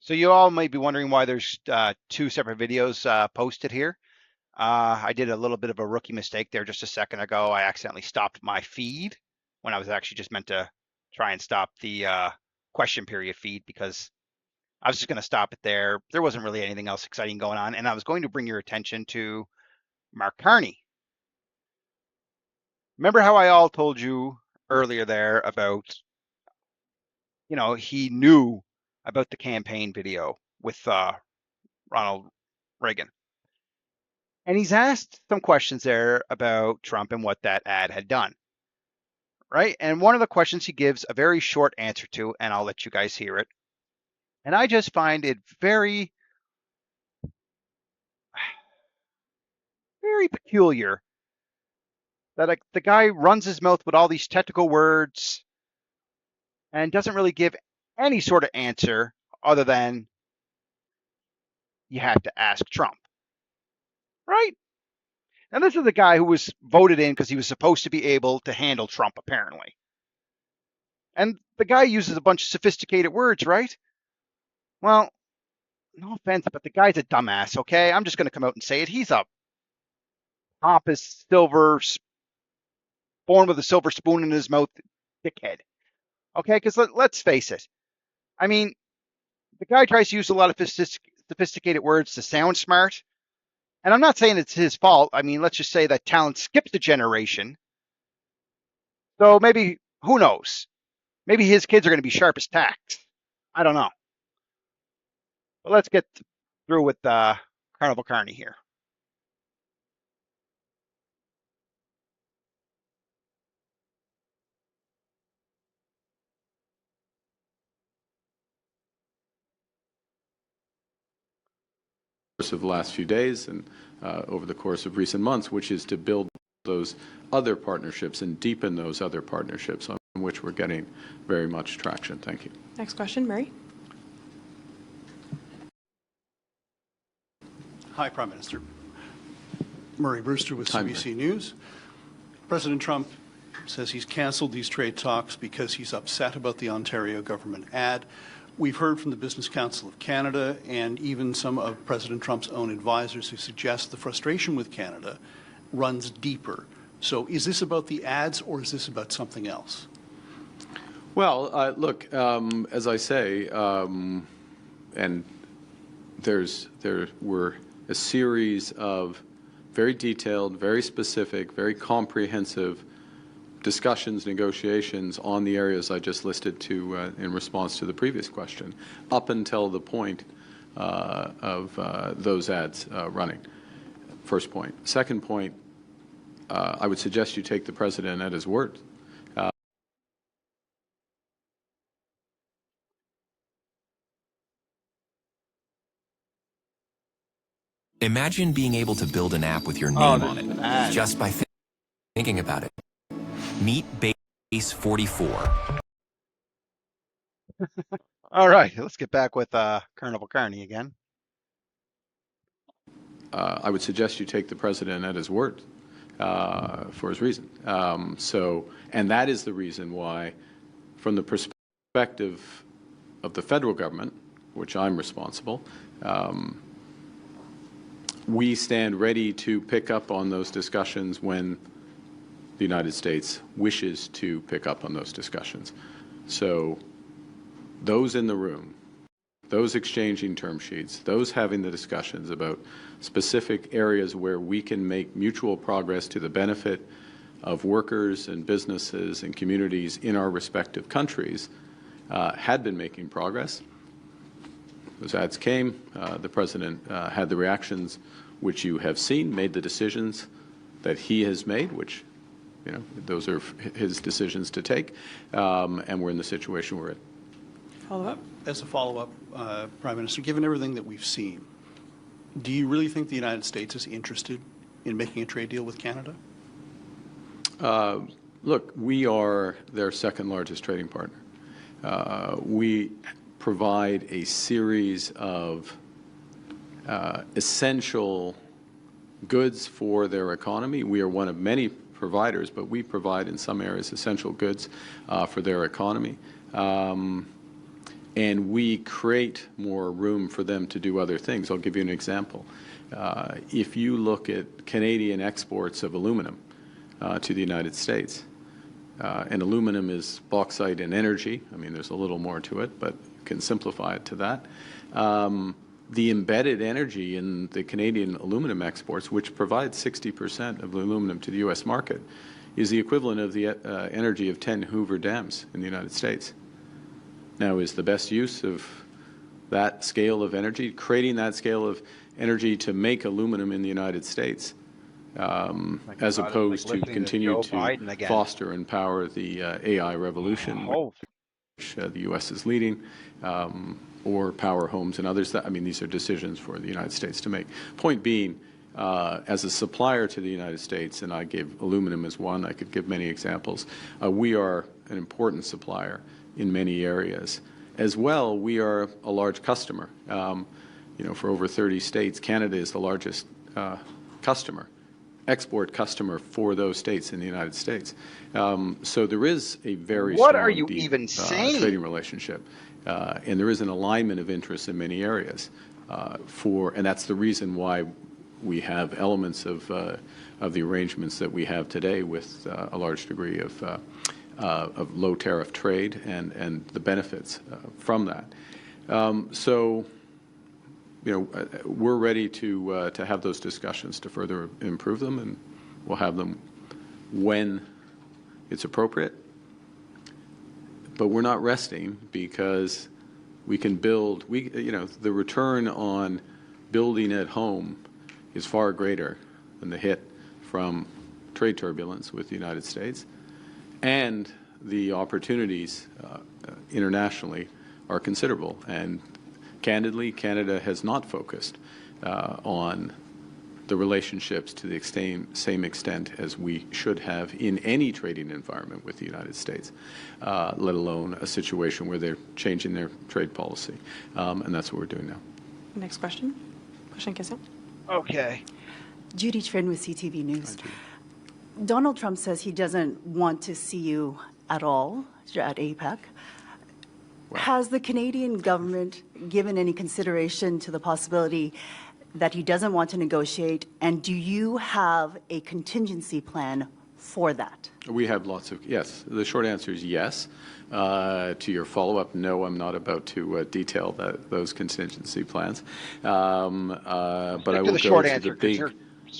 So you all might be wondering why there's two separate videos posted here. I did a little bit of a rookie mistake there just a second ago. I accidentally stopped my feed when I was actually just meant to try and stop the question period feed because I was just going to stop it there. There wasn't really anything else exciting going on, and I was going to bring your attention to Mark Carney. Remember how I all told you earlier there about, he knew about the campaign video with Ronald Reagan. And he's asked some questions there about Trump and what that ad had done, right? And one of the questions he gives a very short answer to, and I'll let you guys hear it. And I just find it very, very peculiar that the guy runs his mouth with all these technical words and doesn't really give any sort of answer other than you have to ask Trump, right? Now, this is the guy who was voted in because he was supposed to be able to handle Trump, apparently. And the guy uses a bunch of sophisticated words, right? Well, no offense, but the guy's a dumbass, okay? I'm just going to come out and say it. He's a pompous, born with a silver spoon in his mouth dickhead, okay? Because let's face it. I mean, the guy tries to use a lot of sophisticated words to sound smart. And I'm not saying it's his fault. I mean, let's just say that talent skips a generation. So maybe, who knows? Maybe his kids are going to be sharp as tacks. I don't know. But let's get through with Carnival Carney here. Of the last few days and over the course of recent months, which is to build those other partnerships and deepen those other partnerships on which we're getting very much traction. Thank you. Next question, Murray. Hi, Prime Minister. Murray Brewster with CBC News. President Trump says he's canceled these trade talks because he's upset about the Ontario government ad. We've heard from the Business Council of Canada and even some of President Trump's own advisors who suggest the frustration with Canada runs deeper. So is this about the ads or is this about something else? Well, look, as I say, and there were a series of very detailed, very specific, very comprehensive discussions, negotiations on the areas I just listed to in response to the previous question, up until the point of those ads running. First point. Second point, I would suggest you take the President at his word. Imagine being able to build an app with your name on it, just by thinking about it. Meet Base 44. All right, let's get back with Carnival Carney again. I would suggest you take the President at his word for his reason. And that is the reason why, from the perspective of the federal government, which I'm responsible, we stand ready to pick up on those discussions when the United States wishes to pick up on those discussions. So those in the room, those exchanging term sheets, those having the discussions about specific areas where we can make mutual progress to the benefit of workers and businesses and communities in our respective countries had been making progress. Those ads came. The President had the reactions which you have seen, made the decisions that he has made, which, those are his decisions to take, and we're in the situation we're in. Follow-up? As a follow-up, Prime Minister, given everything that we've seen, do you really think the United States is interested in making a trade deal with Canada? Look, we are their second largest trading partner. We provide a series of essential goods for their economy. We are one of many providers, but we provide in some areas essential goods for their economy. and we create more room for them to do other things. I'll give you an example. If you look at Canadian exports of aluminum to the United States, and aluminum is bauxite and energy. I mean, there's a little more to it, but you can simplify it to that. The embedded energy in the Canadian aluminum exports, which provides 60% of the aluminum to the U.S. market, is the equivalent of the energy of 10 Hoover dams in the United States. Now, is the best use of that scale of energy, creating that scale of energy to make aluminum in the United States, as opposed to continue to foster and power the AI revolution, which the U.S. is leading, or power homes and others. I mean, these are decisions for the United States to make. Point being, as a supplier to the United States, and I gave aluminum as one, I could give many examples, we are an important supplier in many areas. As well, we are a large customer. For over 30 states, Canada is the largest export customer for those states in the United States. So there is a very strong, deep, trading relationship, and there is an alignment of interests in many areas. And that's the reason why we have elements of the arrangements that we have today with a large degree of low tariff trade and the benefits from that. We're ready to have those discussions to further improve them, and we'll have them when it's appropriate. But we're not resting, because we can build. The return on building at home is far greater than the hit from trade turbulence with the United States, and the opportunities internationally are considerable. And candidly, Canada has not focused on the relationships to the same extent as we should have in any trading environment with the United States, let alone a situation where they're changing their trade policy. And that's what we're doing now. Next question. Prochaine question. Okay. Judy Trin with CTV News. Donald Trump says he doesn't want to see you at all at APEC. Has the Canadian government given any consideration to the possibility that he doesn't want to negotiate, and do you have a contingency plan for that? We have lots of, yes. The short answer is yes. To your follow-up, no, I'm not about to detail those contingency plans. But I will go to the big,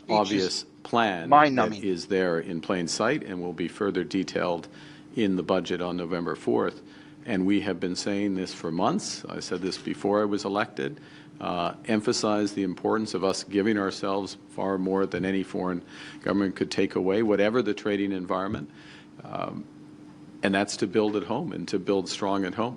obvious plan that is there in plain sight and will be further detailed in the budget on November 4th. And we have been saying this for months. I said this before I was elected. Emphasize the importance of us giving ourselves far more than any foreign government could take away, whatever the trading environment. And that's to build at home and to build strong at home.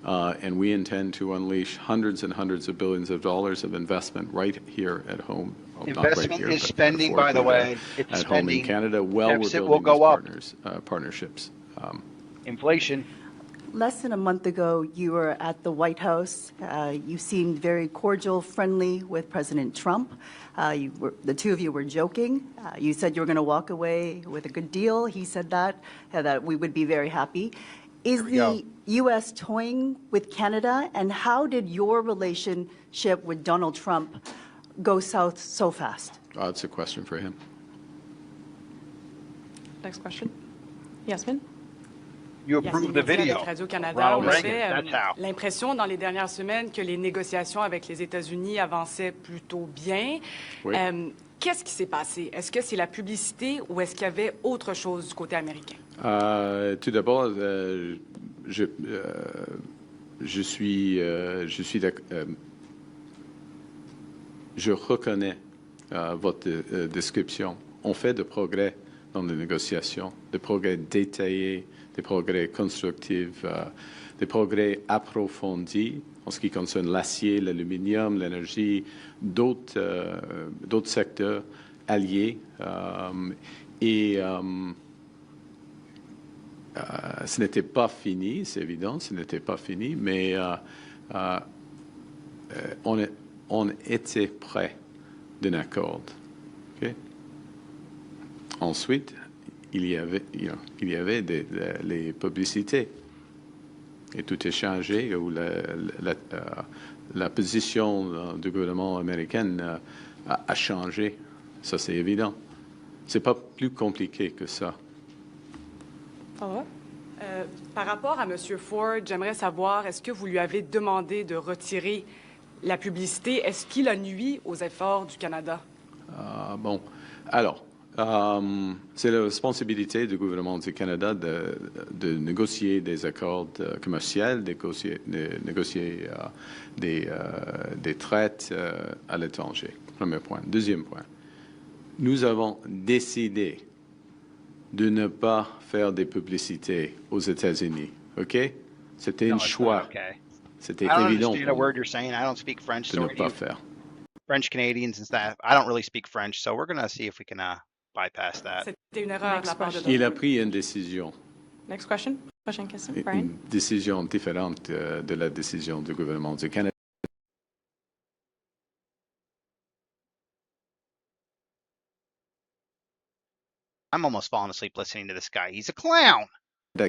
And we intend to unleash hundreds and hundreds of billions of dollars of investment right here at home. Well, investment not right here, is spending, by the way. It's at home in Canada. Well, we're building will go these partnerships. Inflation. Less than a month ago, you were at the White House. You seemed very cordial, friendly with President Trump. The two of you were joking. You said you were going to walk away with a good deal. He said that we would be very happy. Is the U.S. toying with Canada? And how did your relationship with Donald Trump go south so fast? It's a question for him. Next question. Yasmine? You approved the video. Radio-Canada, on avait l'impression dans les dernières semaines que les négociations avec les États-Unis avançaient plutôt bien. Oui. Qu'est-ce qui s'est passé? Est-ce que c'est la publicité ou est-ce qu'il y avait autre chose du côté américain? Tout d'abord, je reconnais votre description. On fait de progrès dans les négociations, des progrès détaillés, des progrès constructifs, des progrès approfondis en ce qui concerne l'acier, l'aluminium, l'énergie, d'autres secteurs alliés. Ce n'était pas fini, c'est évident, ce n'était pas fini, mais on était près d'un accord. Okay? Ensuite, il y avait les publicités. et tout est changé, ou la position du gouvernement américain a changé. Ça, c'est évident. C'est pas plus compliqué que ça. Follow-up? Par rapport à M. Ford, j'aimerais savoir, est-ce que vous lui avez demandé de retirer la publicité? Est-ce qu'il a nui aux efforts du Canada? Bon, alors, c'est la responsabilité du gouvernement du Canada de négocier des accords commerciaux, de négocier des traités à l'étranger. Premier point. Deuxième point. Nous avons décidé de ne pas faire des publicités aux États-Unis. OK? C'était un choix. Okay. C'était I don't évident understand a word you're saying. I don't speak French, de so ne are pas you faire. French Canadians and stuff. I don't really speak French, so we're gonna see if we can bypass that. C'était une erreur de la part de Il a pris une décision. Next question. Prochaine question. Une Brian? décision différente de la décision du gouvernement du Canada. I'm almost falling asleep listening to this guy. He's a clown.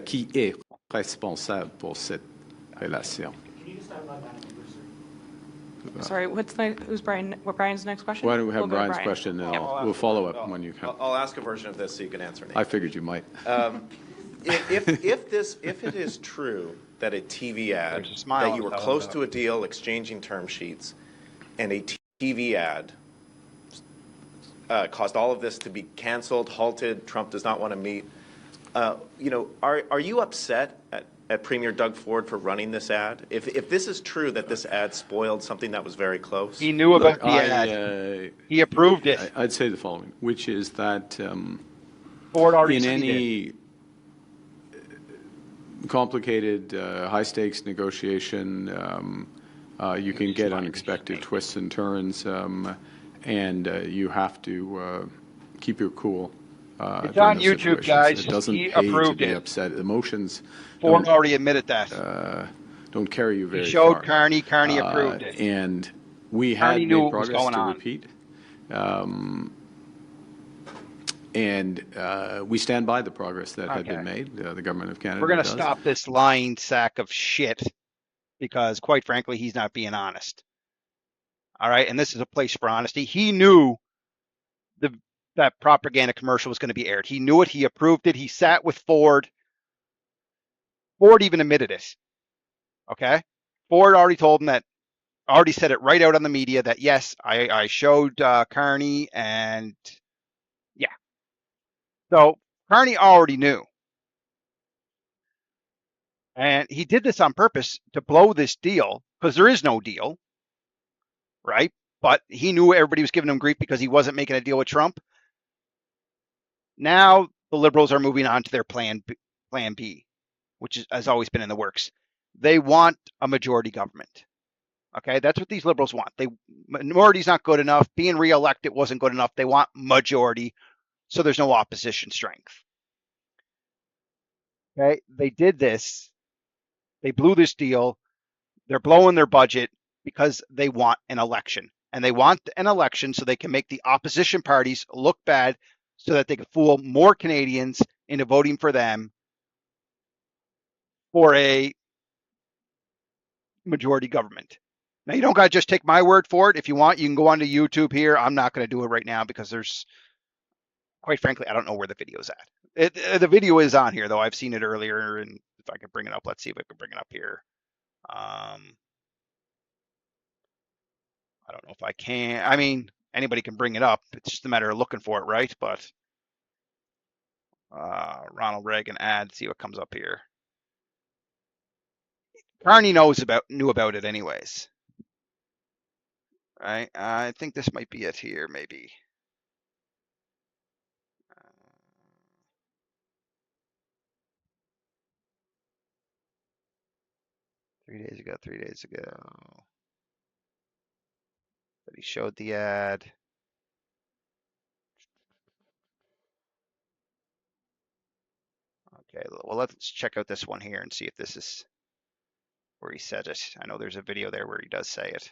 Qui est responsable pour cette relation? Sorry, who's Brian? What Brian's next question? Why don't we have We'll go to Brian's Brian. question, and we'll follow up when you come. I'll ask a version of this so you can answer it. I figured you might. If it is true that a TV ad, There's a smile that you were on close top. to a deal, exchanging term sheets, and a TV ad caused all of this to be canceled, halted, Trump does not want to meet, are you upset at Premier Doug Ford for running this ad? If this is true that this ad spoiled something that was very close? He knew about Look, the ad. He approved it. I'd say the following, which is that Ford already in said he did. any complicated, high-stakes negotiation, you can get unexpected twists and turns, and you have to keep your cool. It's during on those YouTube, situations. guys. It doesn't He pay to approved be it. upset. Emotions Ford don't, already admitted that. don't carry you very He showed far. Carney. Carney approved it. And we Carney had knew made what was progress going to on. repeat. And we stand by the progress that had been Okay. made. The government of Canada We're going to does. stop this lying sack of shit because, quite frankly, he's not being honest. All right. And this is a place for honesty. He knew that propaganda commercial was going to be aired. He knew it. He approved it. He sat with Ford. Ford even admitted it. Okay. Ford already told him that, already said it right out on the media that, yes, I showed Carney and yeah. So Carney already knew. And he did this on purpose to blow this deal because there is no deal, right? But he knew everybody was giving him grief because he wasn't making a deal with Trump. Now the Liberals are moving on to their plan B, which has always been in the works. They want a majority government. Okay, that's what these Liberals want. Minority's not good enough. Being reelected wasn't good enough. They want majority, so there's no opposition strength. Okay, they did this. They blew this deal. They're blowing their budget because they want an election. And they want an election so they can make the opposition parties look bad so that they can fool more Canadians into voting for them for a majority government. Now, you don't got to just take my word for it. If you want, you can go onto YouTube here. I'm not going to do it right now because there's, quite frankly, I don't know where the video's at. The video is on here, though. I've seen it earlier. And if I can bring it up, let's see if I can bring it up here. I don't know if I can. I mean, anybody can bring it up. It's just a matter of looking for it, right? But Ronald Reagan ad, see what comes up here. Carney knew about it anyways. Right? I think this might be it here, maybe. 3 days ago. But he showed the ad. Okay, well, let's check out this one here and see if this is where he said it. I know there's a video there where he does say it.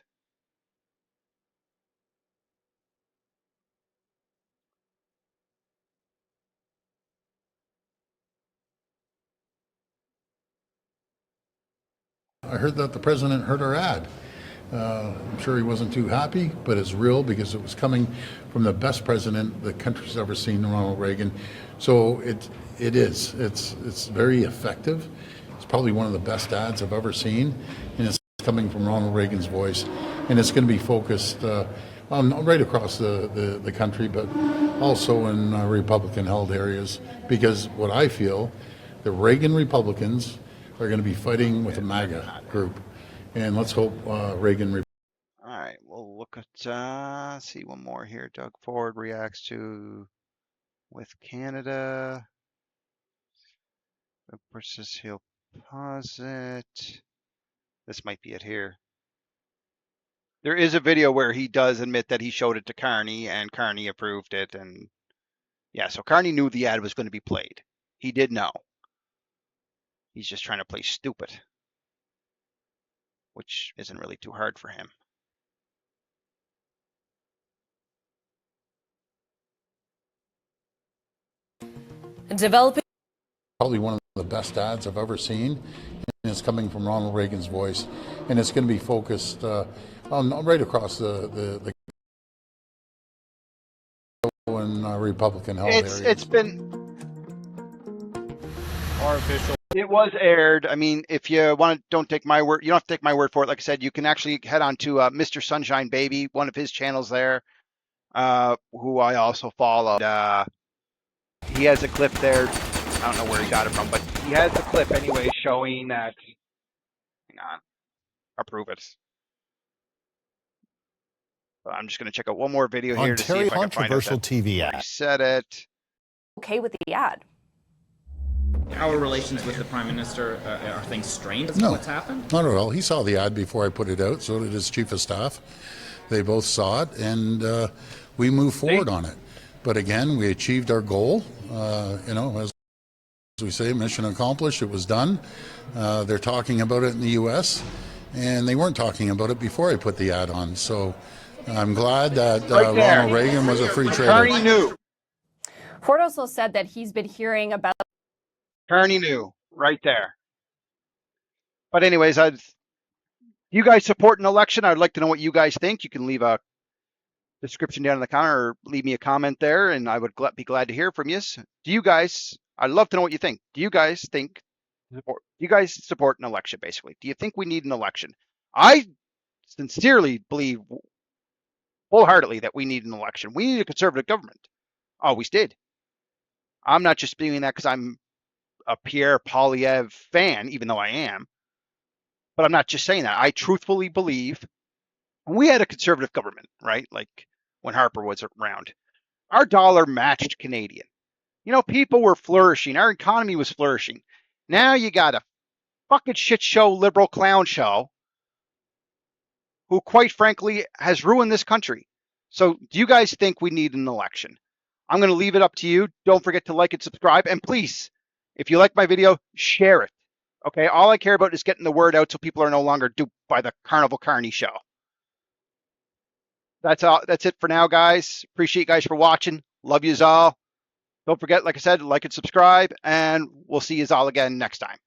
I heard that the president heard our ad. I'm sure he wasn't too happy, but it's real because it was coming from the best president the country's ever seen, Ronald Reagan. So it is. It's very effective. It's probably one of the best ads I've ever seen, and it's coming from Ronald Reagan's voice, and it's going to be focused right across the country, but also in Republican-held areas, because what I feel, the Reagan Republicans are going to be fighting with the MAGA group, and let's hope Reagan. All right, we'll look at, see one more here. Doug Ford reacts to with Canada versus he'll pause it. This might be it here. There is a video where he does admit that he showed it to Carney and Carney approved it. And yeah, so Carney knew the ad was going to be played. He did know. He's just trying to play stupid, which isn't really too hard for him. Developing Probably one of the best ads I've ever seen, and it's coming from Ronald Reagan's voice, and it's going to be focused right across the in Republican-held areas. It's been Our official. It was aired. I mean, if you want to, don't take my word. You don't have to take my word for it. Like I said, you can actually head on to Mr. Sunshine Baby, one of his channels there, who I also follow. He has a clip there. I don't know where he got it from, but he has a clip anyway showing that. Hang on. Approve it. So I'm just going to check out one more video here to see if I can find out that TV ad. he said it. okay with the ad. How are relations with the Prime Minister? Are things strained? No, What's happened? not at all. He saw the ad before I put it out, so did his chief of staff. They both saw it, and we moved forward on it. But again, we achieved our goal. As we say, mission accomplished. It was done. They're talking about it in the U.S., and they weren't talking about it before I put the ad on. So I'm glad that Ronald Reagan was a free trader. Carney knew. Ford also said that he's been hearing about. Carney knew right there. But anyways, you guys support an election? I'd like to know what you guys think. You can leave a description down in the corner or leave me a comment there, and I would be glad to hear from you. Do you guys? I'd love to know what you think. Do you guys support an election? Basically, do you think we need an election? I sincerely believe wholeheartedly that we need an election. We need a conservative government. Always did. I'm not just doing that because I'm a Pierre Poilievre fan, even though I am. But I'm not just saying that. I truthfully believe we had a conservative government, right? Like when Harper was around. Our dollar matched Canadian. People were flourishing. Our economy was flourishing. Now you got a fucking shit show, liberal clown show, who quite frankly has ruined this country. So do you guys think we need an election? I'm going to leave it up to you. Don't forget to like and subscribe. And please, if you like my video, share it. Okay, all I care about is getting the word out so people are no longer duped by the Carnival Carney show. That's all. That's it for now, guys. Appreciate you guys for watching. Love yous all. Don't forget, like I said, like and subscribe, and we'll see yous all again next time.